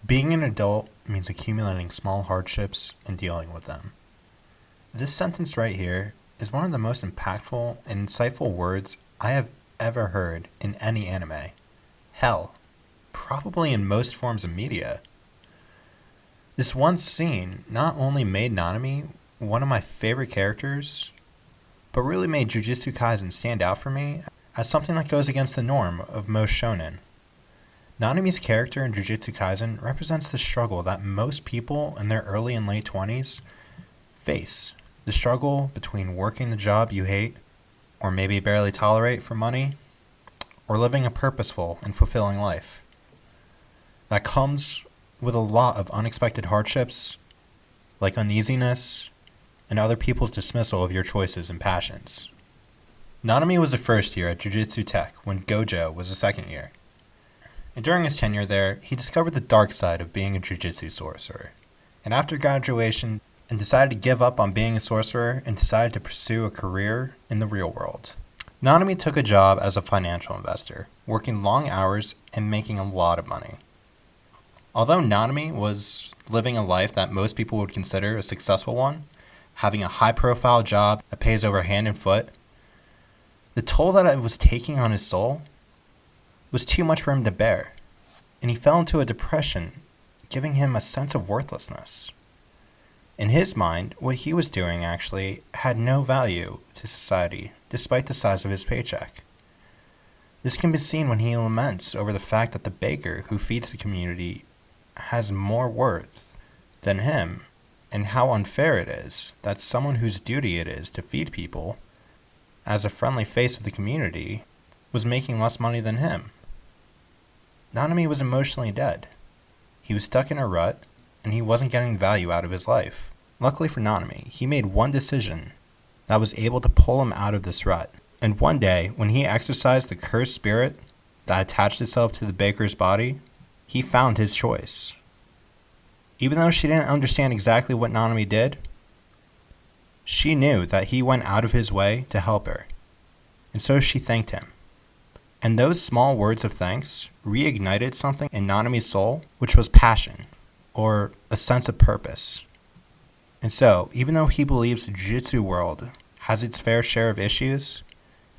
Being an adult means accumulating small hardships and dealing with them. This sentence right here is one of the most impactful and insightful words I have ever heard in any anime. Hell, probably in most forms of media. This one scene not only made Nanami one of my favorite characters, but really made Jujutsu Kaisen stand out for me as something that goes against the norm of most shonen. Nanami's character in Jujutsu Kaisen represents the struggle that most people in their early and late 20s face. The struggle between working the job you hate, or maybe barely tolerate for money, or living a purposeful and fulfilling life. That comes with a lot of unexpected hardships, like uneasiness, and other people's dismissal of your choices and passions. Nanami was a first year at Jujutsu Tech when Gojo was a second year. And during his tenure there, he discovered the dark side of being a Jujutsu sorcerer. And after graduation, and decided to give up on being a sorcerer and decided to pursue a career in the real world. Nanami took a job as a financial investor, working long hours and making a lot of money. Although Nanami was living a life that most people would consider a successful one, having a high-profile job that pays over hand and foot, the toll that it was taking on his soul was too much for him to bear, and he fell into a depression, giving him a sense of worthlessness. In his mind, what he was doing actually had no value to society, despite the size of his paycheck. This can be seen when he laments over the fact that the baker who feeds the community has more worth than him, and how unfair it is that someone whose duty it is to feed people, as a friendly face of the community, was making less money than him. Nanami was emotionally dead. He was stuck in a rut, and he wasn't getting value out of his life. Luckily for Nanami, he made one decision that was able to pull him out of this rut. And one day, when he exorcised the cursed spirit that attached itself to the baker's body, he found his choice. Even though she didn't understand exactly what Nanami did, she knew that he went out of his way to help her. And so she thanked him. And those small words of thanks reignited something in Nanami's soul, which was passion, or a sense of purpose. And so, even though he believes the Jujutsu world has its fair share of issues,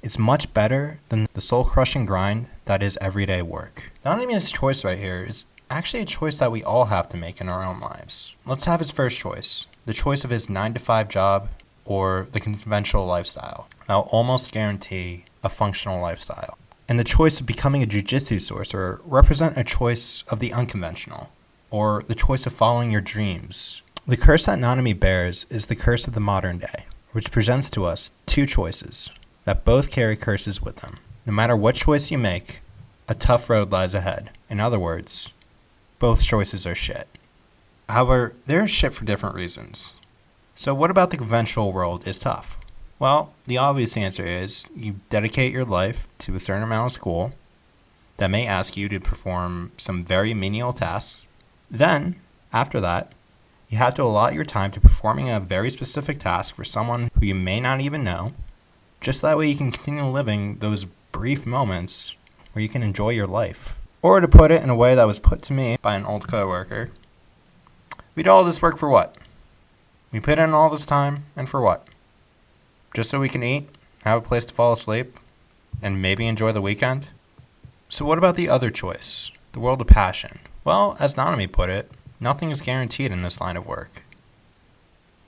it's much better than the soul-crushing grind that is everyday work. Nanami's choice right here is actually a choice that we all have to make in our own lives. Let's have his first choice, the choice of his 9-to-5 job or the conventional lifestyle. That'll almost guarantee a functional lifestyle. And the choice of becoming a Jujutsu sorcerer represent a choice of the unconventional, or the choice of following your dreams. The curse that Nanami bears is the curse of the modern day, which presents to us two choices that both carry curses with them. No matter what choice you make, a tough road lies ahead. In other words, both choices are shit. However, they're shit for different reasons. So what about the conventional world is tough? Well, the obvious answer is you dedicate your life to a certain amount of school that may ask you to perform some very menial tasks. Then, after that, you have to allot your time to performing a very specific task for someone who you may not even know, just that way you can continue living those brief moments where you can enjoy your life. Or to put it in a way that was put to me by an old coworker, we do all this work for what? We put in all this time, and for what? Just so we can eat, have a place to fall asleep, and maybe enjoy the weekend? So what about the other choice, the world of passion? Well, as Nanami put it, nothing is guaranteed in this line of work.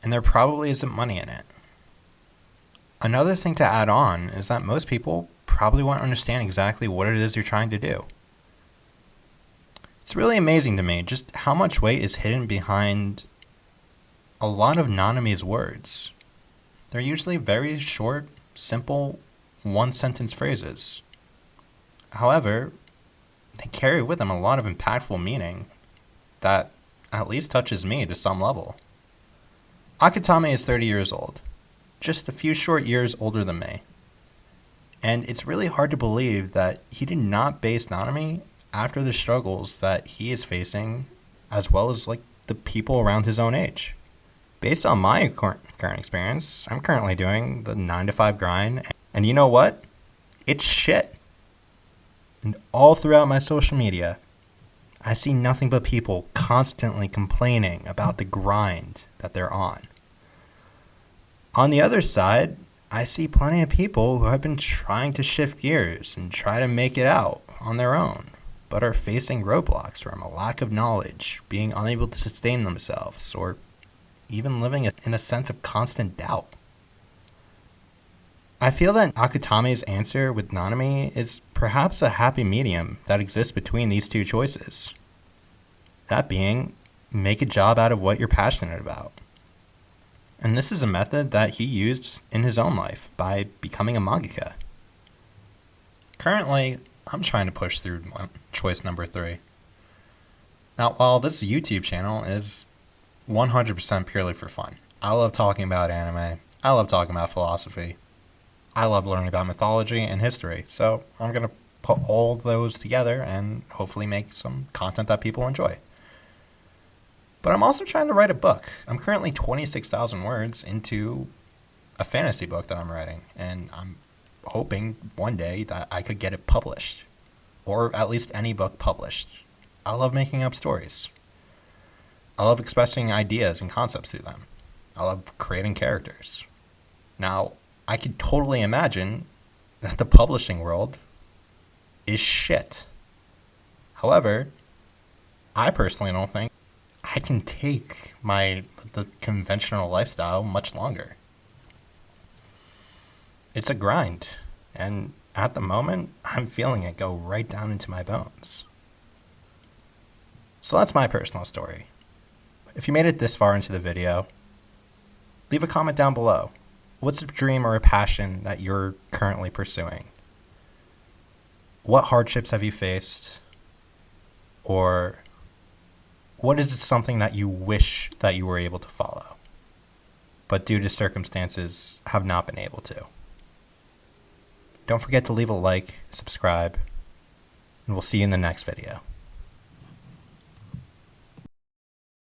And there probably isn't money in it. Another thing to add on is that most people probably won't understand exactly what it is you're trying to do. It's really amazing to me just how much weight is hidden behind a lot of Nanami's words. They're usually very short, simple, one-sentence phrases. However, they carry with them a lot of impactful meaning that at least touches me to some level. Akutame is 30 years old, just a few short years older than me. And it's really hard to believe that he did not base Nanami after the struggles that he is facing, as well as like the people around his own age. Based on my current experience, I'm currently doing the 9-to-5 grind, and you know what? It's shit. And all throughout my social media, I see nothing but people constantly complaining about the grind that they're on. On the other side, I see plenty of people who have been trying to shift gears and try to make it out on their own, but are facing roadblocks from a lack of knowledge, being unable to sustain themselves, or even living in a sense of constant doubt. I feel that Akutame's answer with Nanami is perhaps a happy medium that exists between these two choices. That being, make a job out of what you're passionate about. And this is a method that he used in his own life by becoming a mangaka. Currently, I'm trying to push through choice number 3. Now, while this YouTube channel is 100% purely for fun, I love talking about anime, I love talking about philosophy, I love learning about mythology and history, so I'm going to put all those together and hopefully make some content that people enjoy. But I'm also trying to write a book. I'm currently 26,000 words into a fantasy book that I'm writing, and I'm hoping one day that I could get it published, or at least any book published. I love making up stories. I love expressing ideas and concepts through them. I love creating characters. Now, I could totally imagine that the publishing world is shit. However, I personally don't think I can take the conventional lifestyle much longer. It's a grind, and at the moment, I'm feeling it go right down into my bones. So that's my personal story. If you made it this far into the video, leave a comment down below. What's a dream or a passion that you're currently pursuing? What hardships have you faced? Or what is something that you wish that you were able to follow, but due to circumstances have not been able to? Don't forget to leave a like, subscribe, and we'll see you in the next video.